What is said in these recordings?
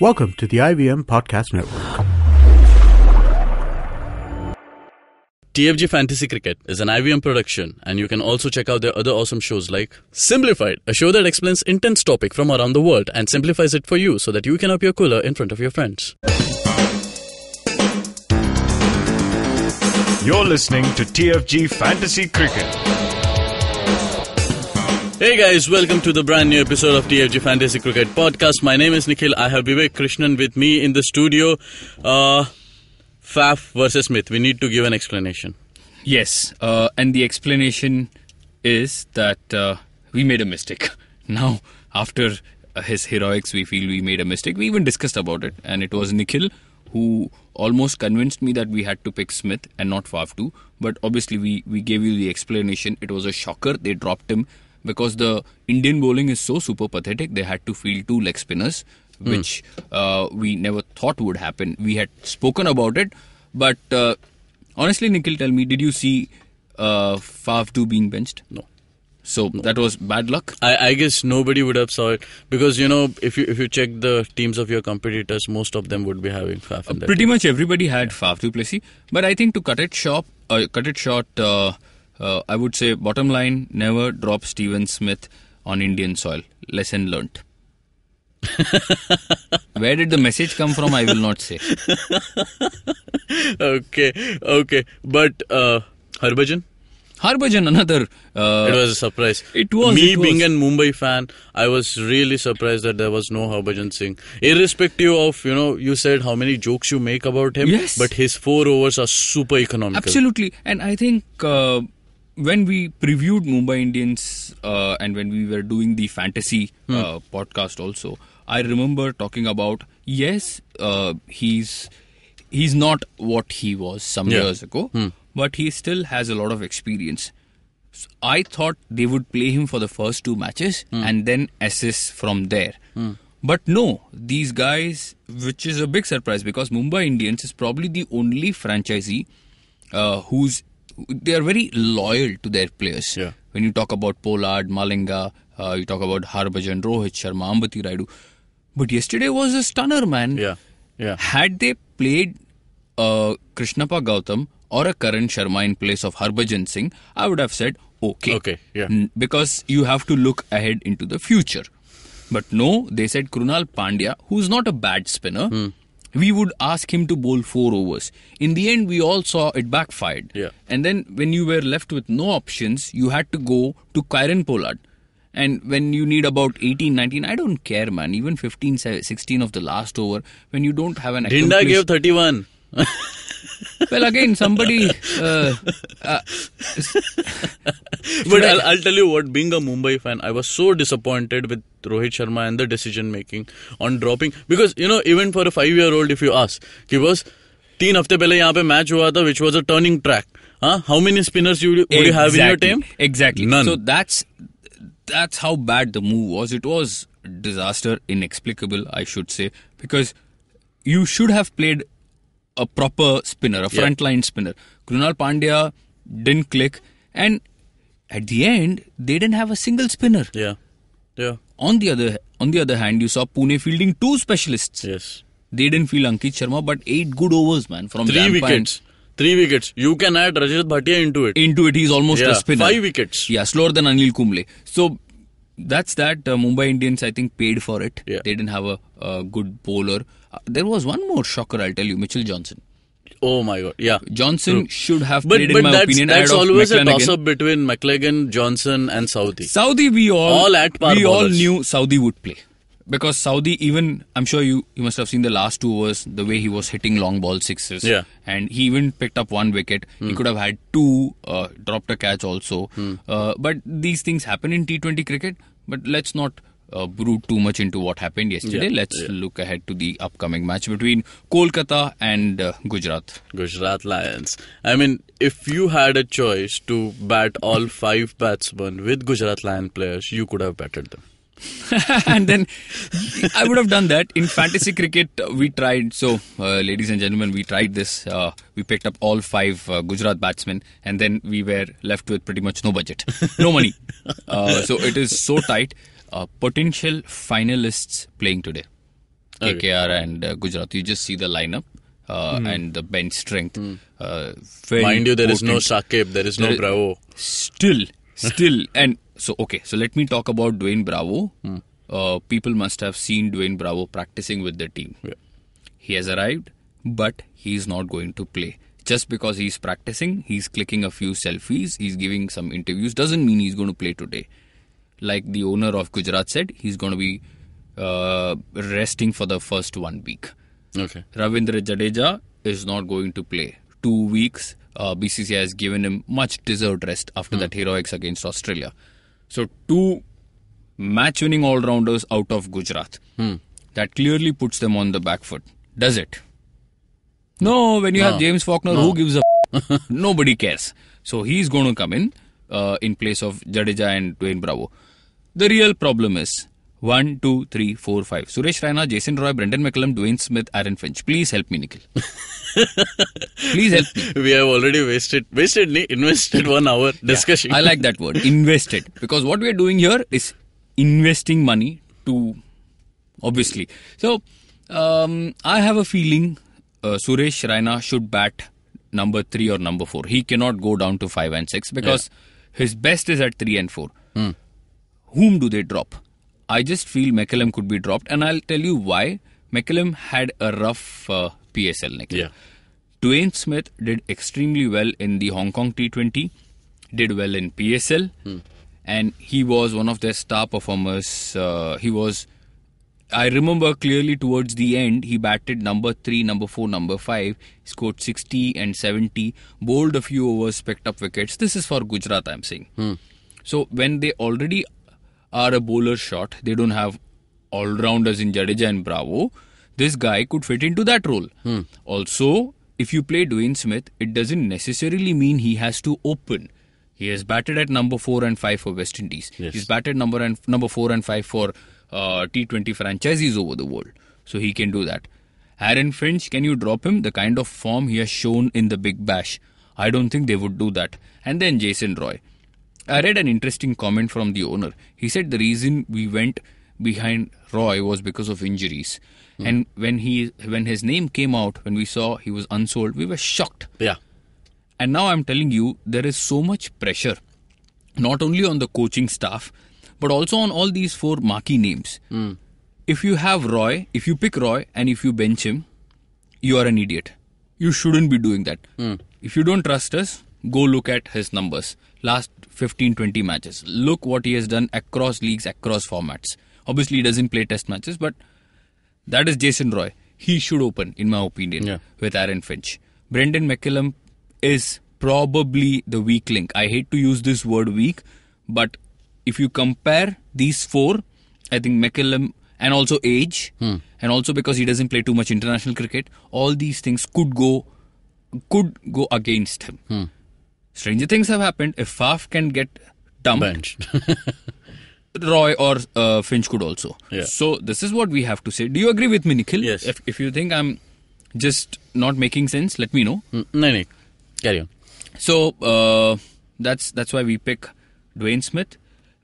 Welcome to the IVM Podcast Network. TFG Fantasy Cricket is an IVM production, and you can also check out their other awesome shows like Simplified, a show that explains intense topic from around the world and simplifies it for you so that you can appear cooler in front of your friends. You're listening to TFG Fantasy Cricket. Hey guys, welcome to the brand new episode of TFG Fantasy Cricket Podcast. My name is Nikhil. I have Vivek Krishnan with me in the studio. Faf versus Smith. We need to give an explanation. Yes, and the explanation is that we made a mistake. Now, after his heroics, we feel we made a mistake. We even discussed about it, and it was Nikhil who almost convinced me that we had to pick Smith and not Faf 2. But obviously, we gave you the explanation. It was a shocker. They dropped him because the Indian bowling is so super pathetic. They had to field 2 leg spinners, which we never thought would happen. We had spoken about it, but honestly, Nikhil, tell me, did you see Faf 2 being benched? No. So that was bad luck? I guess nobody would have saw it because, you know, if you check the teams of your competitors, most of them would be having Faf in that Pretty team. much everybody had Faf du Plessis. But I think to cut it short, I would say bottom line, never drop Steven Smith on Indian soil. Lesson learnt. Where did the message come from? I will not say. Okay. But Harbhajan? Harbhajan, another... it was a surprise. Me being a Mumbai fan, I was really surprised that there was no Harbhajan Singh. Irrespective of, you said how many jokes you make about him, yes, but his 4 overs are super economical. Absolutely. And I think when we previewed Mumbai Indians and when we were doing the fantasy podcast also, I remember talking about, yes, he's not what he was some years ago, but he still has a lot of experience. So I thought they would play him for the first 2 matches and then assess from there. But no, these guys, which is a big surprise because Mumbai Indians is probably the only franchisee they are very loyal to their players. Yeah. When you talk about Pollard, Malinga, you talk about Harbhajan, Rohit Sharma, Ambati Rayudu. But yesterday was a stunner, man. Yeah. Had they played Krishnappa Gautam or a Karan Sharma in place of Harbhajan Singh, I would have said okay. Yeah. Because you have to look ahead into the future. But no, they said Krunal Pandya, who's not a bad spinner, we would ask him to bowl 4 overs. In the end, we all saw it backfired. Yeah. And then when you were left with no options, you had to go to Kieron Pollard. And when you need about 18, 19, I don't care, man. Even 15, 16 of the last over, when you don't have an accomplished... Dinda gave 31. Well, again, somebody... But I'll tell you what, being a Mumbai fan, I was so disappointed with Rohit Sharma and the decision making on dropping. Because, even for a 5-year-old, if you ask, कि बस 3 हफ्ते पहले यहाँ पे match हुआ था, which was a turning track. How many spinners would you have in your team? Exactly. None. So that's how bad the move was. It was disaster, inexplicable, I should say. Because you should have played a proper spinner, a frontline spinner. Krunal Pandya didn't click, and at the end they didn't have a single spinner. Yeah. On the other hand, you saw Pune fielding 2 specialists. Yes. They didn't field Ankit Sharma, but 8 good overs, man, from 3 wickets. 3 wickets. You can add Rajat Bhatia into it. He's almost a spinner. 5 wickets. Yeah, slower than Anil Kumble. So that's that. Mumbai Indians, I think, paid for it. Yeah. They didn't have a good bowler. There was one more shocker, I'll tell you, Mitchell Johnson. Oh my God, yeah. Johnson should have played, in my opinion, that's ahead of always a McClenaghan. toss-up between McClenaghan, Johnson and Southee. Southee, we all bowlers. knew Southee would play. Because Southee, even, I'm sure you must have seen the last 2 overs, the way he was hitting long ball sixes. Yeah. And he even picked up 1 wicket. He could have had 2, dropped a catch also. But these things happen in T20 cricket. But let's not brood too much into what happened yesterday. Let's look ahead to the upcoming match between Kolkata and Gujarat. Gujarat Lions. I mean, if you had a choice to bat all 5 batsmen with Gujarat Lion players, you could have batted them. And then I would have done that. In fantasy cricket, we tried. So, ladies and gentlemen, we tried this. We picked up all 5 Gujarat batsmen, and then we were left with pretty much no budget, no money. So it is so tight. Potential finalists playing today. KKR and Gujarat. You just see the lineup and the bench strength. Very Mind you, there is no potent. Sakib, there is no Bravo. Still. And so let me talk about Dwayne Bravo. People must have seen Dwayne Bravo practicing with the team. Yeah. He has arrived, but he's not going to play. Just because he's practicing, he's clicking a few selfies, he's giving some interviews, doesn't mean he's going to play today. Like the owner of Gujarat said, he's going to be resting for the first 1 week. Okay. Ravindra Jadeja is not going to play. 2 weeks, BCCI has given him much deserved rest after that heroics against Australia. So 2 match-winning all-rounders out of Gujarat. That clearly puts them on the back foot. Does it? No, when you have James Faulkner, who gives a nobody cares. So he's going to come in place of Jadeja and Dwayne Bravo. The real problem is 1, 2, 3, 4, 5. Suresh Raina, Jason Roy, Brendan McCullum, Dwayne Smith, Aaron Finch. Please help me, Nikhil. Please help me. We have already invested 1 hour discussing. I like that word, invested. Because what we are doing here is investing money to, obviously. So, I have a feeling Suresh Raina should bat number 3 or number 4. He cannot go down to 5 and 6 because his best is at 3 and 4. Whom do they drop? I just feel McCullum could be dropped, and I'll tell you why. McCullum had a rough PSL, Nikhil. Yeah. Dwayne Smith did extremely well in the Hong Kong T20, did well in PSL, and he was one of their star performers. I remember clearly towards the end, he batted number 3, number 4, number 5, scored 60 and 70, bowled a few overs, picked up wickets. This is for Gujarat, I'm saying. So when they already are a bowler short, they don't have all-rounders in Jadeja and Bravo, this guy could fit into that role. Also, if you play Dwayne Smith, it doesn't necessarily mean he has to open. He has batted at number 4 and 5 for West Indies. Yes. He's batted number 4 and 5 for T20 franchises over the world. So he can do that. Aaron Finch, can you drop him? The kind of form he has shown in the Big Bash, I don't think they would do that. And then Jason Roy. I read an interesting comment from the owner. He said the reason we went behind Roy was because of injuries. And when his name came out, when we saw he was unsold, we were shocked. Yeah. And now I'm telling you, there is so much pressure, not only on the coaching staff, but also on all these 4 marquee names. If you have Roy, if you pick Roy and if you bench him, you are an idiot. You shouldn't be doing that. If you don't trust us, go look at his numbers. Last 15-20 matches. Look what he has done across leagues, across formats. Obviously, he doesn't play test matches, but that is Jason Roy. He should open, in my opinion, with Aaron Finch. Brendan McCullum is probably the weak link. I hate to use this word weak, but if you compare these 4, I think McCullum, and also age, and also because he doesn't play too much international cricket, all these things could go against him. Stranger things have happened. If Faf can get dumped, Benched. Roy or Finch could also. Yeah. So this is what we have to say. Do you agree with me, Nikhil? Yes. If you think I'm just not making sense, let me know. No. Carry on. So that's why we pick Dwayne Smith.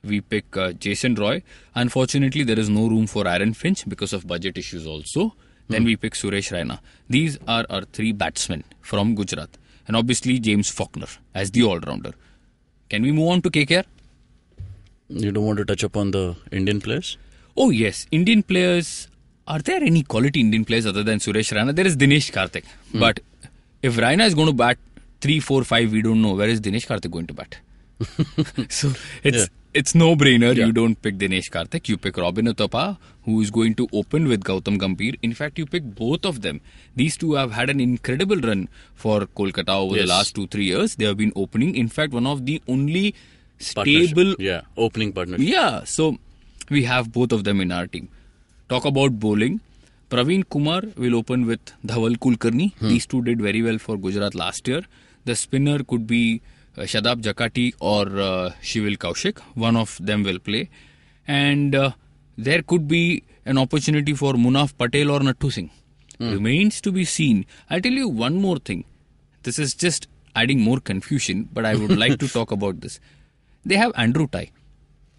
We pick Jason Roy. Unfortunately, there is no room for Aaron Finch because of budget issues also. Then we pick Suresh Raina. These are our 3 batsmen from Gujarat. And obviously James Faulkner as the all-rounder. Can we move on to KKR? You don't want to touch upon the Indian players? Oh yes, Indian players. Are there any quality Indian players other than Suresh Raina? There is Dinesh Karthik. But if Raina is going to bat 3, 4, 5, we don't know. Where is Dinesh Karthik going to bat? So it's no-brainer. Yeah. You don't pick Dinesh Karthik. You pick Robin Uthappa, who is going to open with Gautam Gambhir. In fact, you pick both of them. These two have had an incredible run for Kolkata over the last 2-3 years. They have been opening. In fact, one of the only stable... opening partnership. Yeah, so we have both of them in our team. Talk about bowling. Praveen Kumar will open with Dhaval Kulkarni. These two did very well for Gujarat last year. The spinner could be Shadab Jakati or Shivil Kaushik. One of them will play. And there could be an opportunity for Munaf Patel or Nathu Singh. Remains to be seen. I'll tell you one more thing. This is just adding more confusion, but I would like to talk about this. They have Andrew Tye.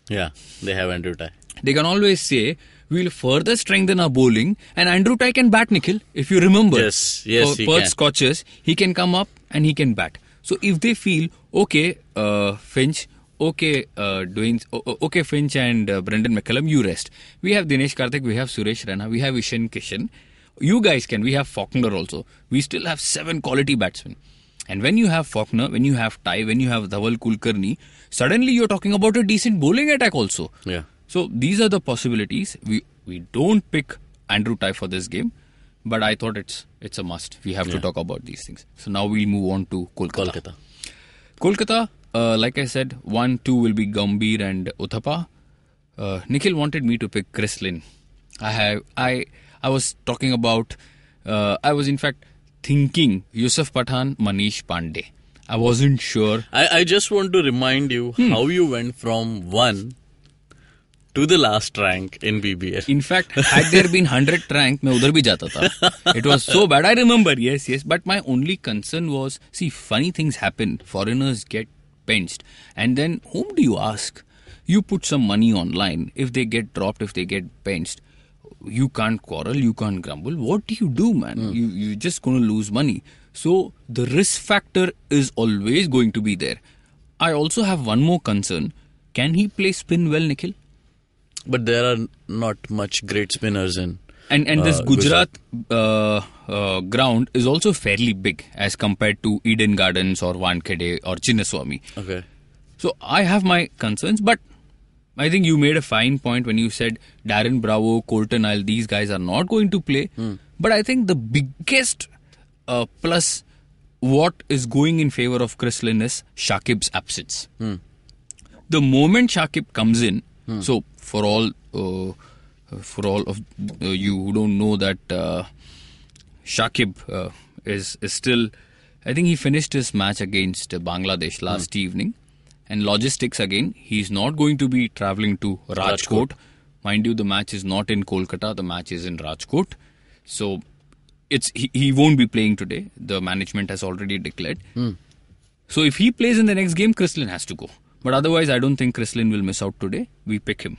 Yeah, they have Andrew Tye. They can always say, we'll further strengthen our bowling, and Andrew Tye can bat, Nikhil. If you remember, Yes, he Perth can. Scotchers, he can come up and he can bat. So if they feel okay, Finch, okay, okay, Finch and Brendan McCullum, you rest. We have Dinesh Karthik, we have Suresh Raina, we have Ishan Kishan. You guys can. We have Faulkner also. We still have 7 quality batsmen. And when you have Faulkner, when you have Tye, when you have Dhaval Kulkarni, suddenly you're talking about a decent bowling attack also. Yeah. So these are the possibilities. We don't pick Andrew Tye for this game, but I thought it's a must. We have to talk about these things. So now we'll move on to Kolkata. Kolkata, like I said, 1-2 will be Gambhir and Uthappa. Nikhil wanted me to pick Chris Lynn. I was talking about, I was in fact thinking Yusuf Pathan, Manish Pandey. I wasn't sure. I just want to remind you how you went from 1 to the last rank in BBL. In fact, had there been 100th rank, मैं उधर भी जाता था. It was so bad. I remember, yes. But my only concern was, see, funny things happen. Foreigners get benched. And then, whom do you ask? You put some money online. If they get dropped, if they get benched, you can't quarrel, you can't grumble. What do you do, man? You're just going to lose money. So, the risk factor is always going to be there. I also have one more concern. Can he play spin well, Nikhil? But there are not much great spinners in. And this Gujarat ground is also fairly big as compared to Eden Gardens or Wankhede or Chinnaswamy. Okay. So I have my concerns, but I think you made a fine point when you said Darren Bravo, Colton Isle, these guys are not going to play. But I think the biggest plus what is going in favour of Chris Lynn is Shakib's absence. The moment Shakib comes in, so for all of you who don't know that Shakib is still, I think he finished his match against Bangladesh last evening. And logistics again, he's not going to be travelling to Rajkot. Mind you, the match is not in Kolkata, the match is in Rajkot. So he won't be playing today. The management has already declared. So if he plays in the next game, Chris Lynn has to go. But otherwise, I don't think Chris Lynn will miss out today. We pick him.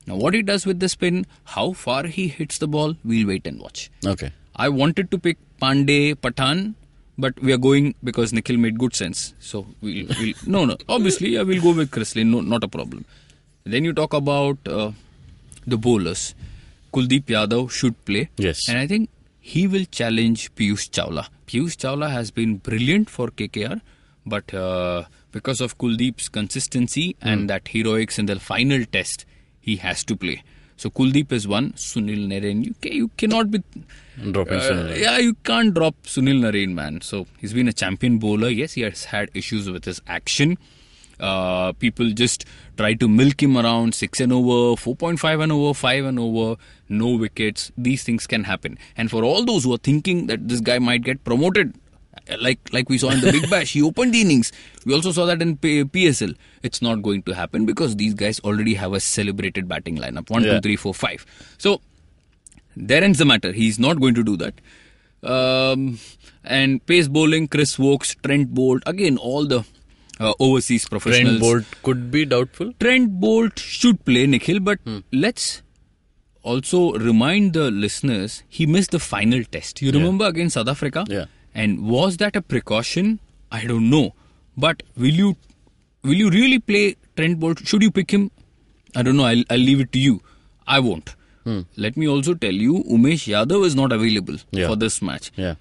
Now, what he does with the spin, how far he hits the ball, we'll wait and watch. Okay. I wanted to pick Pandey, Pathan, but we are going because Nikhil made good sense. So, we'll no. Obviously, I will go with Chris Lynn. No, not a problem. Then you talk about the bowlers. Kuldeep Yadav should play. Yes. And I think he will challenge Piyush Chawla. Piyush Chawla has been brilliant for KKR, but because of Kuldeep's consistency and that heroics in the final test, he has to play. So Kuldeep is one. Sunil Narine, you cannot be Dropping Sunil Narine. Yeah, you can't drop Sunil Narine, man. So he's been a champion bowler. Yes, he has had issues with his action. People just try to milk him around 6 and over, 4.5 and over, 5 and over, no wickets. These things can happen. And for all those who are thinking that this guy might get promoted, like we saw in the Big Bash, he opened the innings. We also saw that in PSL. It's not going to happen because these guys already have a celebrated batting lineup. 1, 2, 3, 4, 5. So, there ends the matter. He's not going to do that. And pace bowling, Chris Wokes, Trent Bolt, again, all the overseas professionals. Trent Bolt could be doubtful. Trent Bolt should play, Nikhil, but let's also remind the listeners, he missed the final test. You remember against South Africa? Yeah. And was that a precaution? I don't know. But will you really play Trent Bolt? Should you pick him? I don't know. I'll leave it to you. I won't. Let me also tell you, Umesh Yadav is not available for this match. Yeah.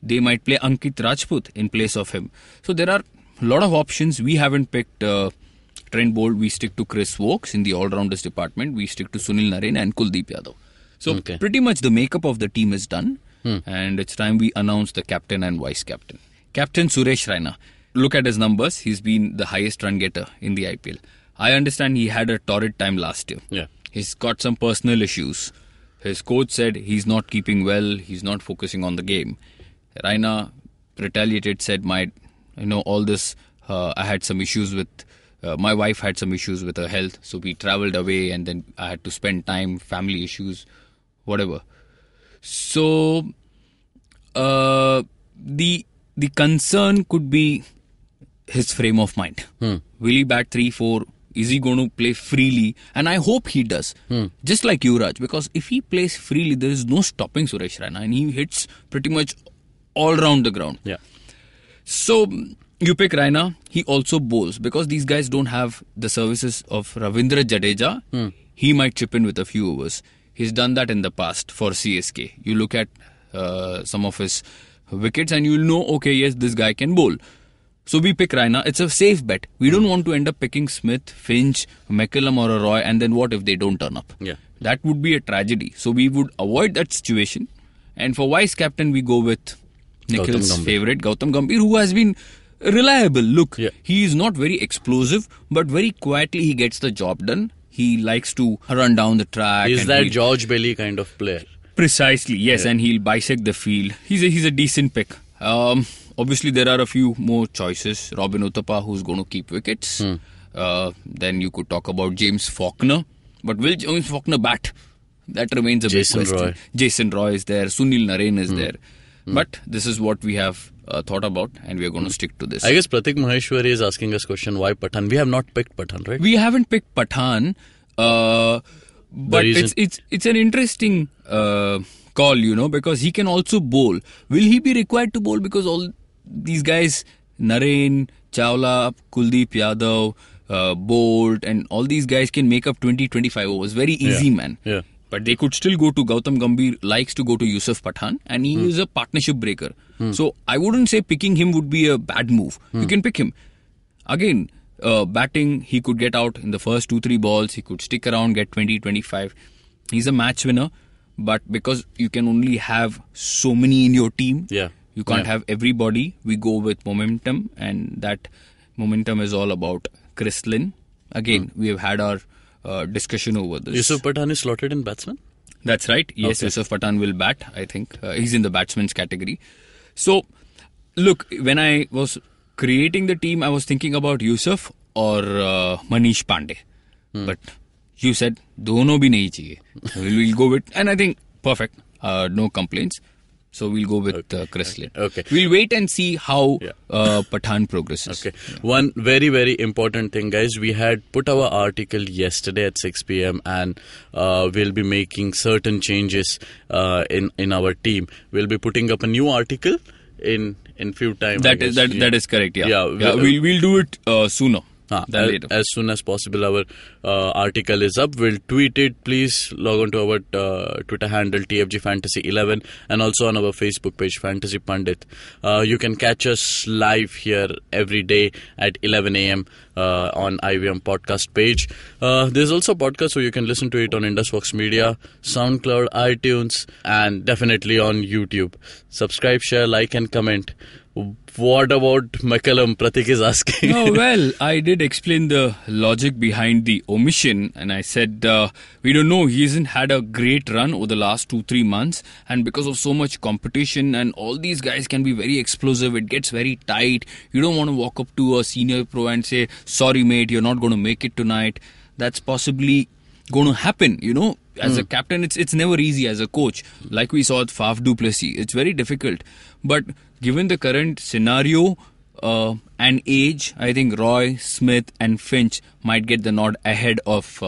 They might play Ankit Rajput in place of him. So there are a lot of options. We haven't picked Trent Bolt. We stick to Chris Wokes in the all-rounders department. We stick to Sunil Narine and Kuldeep Yadav. So pretty much the makeup of the team is done. And it's time we announce the captain and vice captain. Captain Suresh Raina. Look at his numbers. He's been the highest run getter in the IPL. I understand he had a torrid time last year. Yeah. He's got some personal issues. His coach said he's not keeping well. He's not focusing on the game. Raina retaliated, said, all this, I had some issues with, my wife had some issues with her health. So we traveled away and then I had to spend time, family issues, whatever. So, the concern could be his frame of mind. Will he bat 3, 4, Is he going to play freely? And I hope he does. Just like Yuvraj. Because if he plays freely, there is no stopping Suresh Raina. And he hits pretty much all around the ground. Yeah. So you pick Raina. He also bowls. Because these guys don't have the services of Ravindra Jadeja. He might chip in with a few overs. He's done that in the past for CSK. You look at some of his wickets and you'll know, okay, yes, this guy can bowl. So we pick Raina. It's a safe bet. We don't want to end up picking Smith, Finch, McCullum or a Roy, and then what if they don't turn up? Yeah. That would be a tragedy. So we would avoid that situation. And for vice captain, we go with Nikhil's favorite, Gautam Gambhir, who has been reliable. Look, he is not very explosive, but very quietly he gets the job done. He likes to run down the track. Is that George Bailey kind of player? Precisely, yes, and he'll bisect the field. He's a decent pick. Obviously, there are a few more choices. Robin Uthappa, who's going to keep wickets. Then you could talk about James Faulkner. But will James Faulkner bat? That remains a big question. Jason Roy is there. Sunil Narine is there. But this is what we have thought about, and we are going to stick to this. I guess Pratik Maheshwari is asking us question, why Pathan? We have not picked Pathan, right? We haven't picked Pathan. But it's an interesting call, because he can also bowl. Will he be required to bowl? Because all these guys, Narine, Chawla, Kuldeep Yadav, Bolt, and all these guys can make up 20-25 overs. Very easy, man. Yeah. But they could still go to Gautam Gambhir, likes to go to Yusuf Pathan, and he is a partnership breaker. So I wouldn't say picking him would be a bad move. You can pick him. Again, batting, he could get out in the first 2-3 balls. He could stick around, get 20-25. He's a match winner. But because you can only have so many in your team, you can't have everybody. We go with momentum, and that momentum is all about Chris Lynn. Again, we have had our discussion over this. Yusuf Pathan is slotted in batsman? That's right. Yes, Yusuf Pathan will bat, I think. He's in the batsman's category. So, look, when I was creating the team, I was thinking about Yusuf or Manish Pandey. But you said, dono bhi nahi chahiye. We'll go with, and I think, perfect. No complaints. So we'll go with Chris Lynn. Okay. We'll wait and see how Pathan progresses. Okay. One very, very important thing, guys. We had put our article yesterday at 6 p.m. and we'll be making certain changes in our team. We'll be putting up a new article in few time. That is correct. Yeah. We'll do it sooner. As soon as possible, our article is up. We'll tweet it. Please log on to our Twitter handle TFG Fantasy 11 and also on our Facebook page Fantasy Pundit. You can catch us live here every day at 11 a.m. On IVM podcast page. There's also a podcast, so you can listen to it on IndusVox Media, SoundCloud, iTunes, and definitely on YouTube. Subscribe, share, like, and comment. What about McCullum? Pratik is asking. Oh, well, I did explain the logic behind the omission, and I said, we don't know, he hasn't had a great run over the last 2-3 months, and because of so much competition, and all these guys can be very explosive, it gets very tight. You don't want to walk up to a senior pro and say, sorry mate, you're not going to make it tonight. That's possibly going to happen, As a captain, it's never easy. As a coach, like we saw with Faf du Plessis, it's very difficult. But given the current scenario and age, I think Roy, Smith and Finch might get the nod ahead of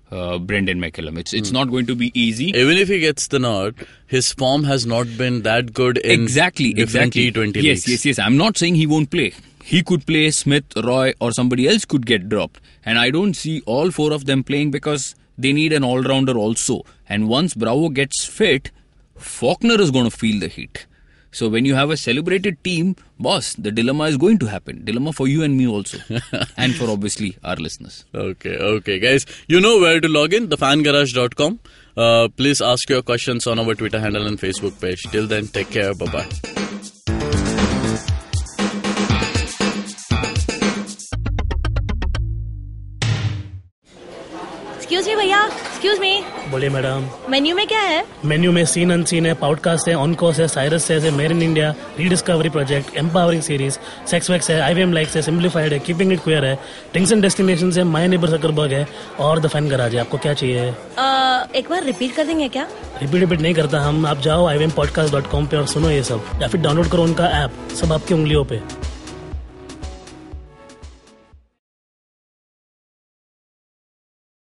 Brendan McCullum. It's not going to be easy. Even if he gets the nod, his form has not been that good in different T20 leagues. Yes. I'm not saying he won't play. He could play, Smith, Roy or somebody else could get dropped. And I don't see all 4 of them playing because they need an all-rounder also. And once Bravo gets fit, Faulkner is going to feel the heat. So when you have a celebrated team, boss, the dilemma is going to happen. Dilemma for you and me also. And for obviously our listeners. Okay, guys. You know where to log in, thefangarage.com. Please ask your questions on our Twitter handle and Facebook page. Till then, take care. Bye-bye. Excuse me भैया, excuse me. बोलिए madam. Menu में क्या है? Menu में scene unseen है, podcast है, on course है, Cyrus है, made in India, rediscovery project, empowering series, sex wax है, IVM लाइक्स है, सिंप्लीफाइड है, कीपिंग इट क्वियर है, ड्रिंक्स एंड डेस्टिनेशंस है, माय नेबर जकरबर्ग है और द फैन गराज है. आपको क्या चाहिए? एक बार रिपीट कर देंगे क्या? रिपीट नहीं करता हम. आप जाओ IVMpodcast.com पे और सुनो ये सब, या फिर डाउनलोड करो उनका ऐप. सब आपकी उंगलियों पे.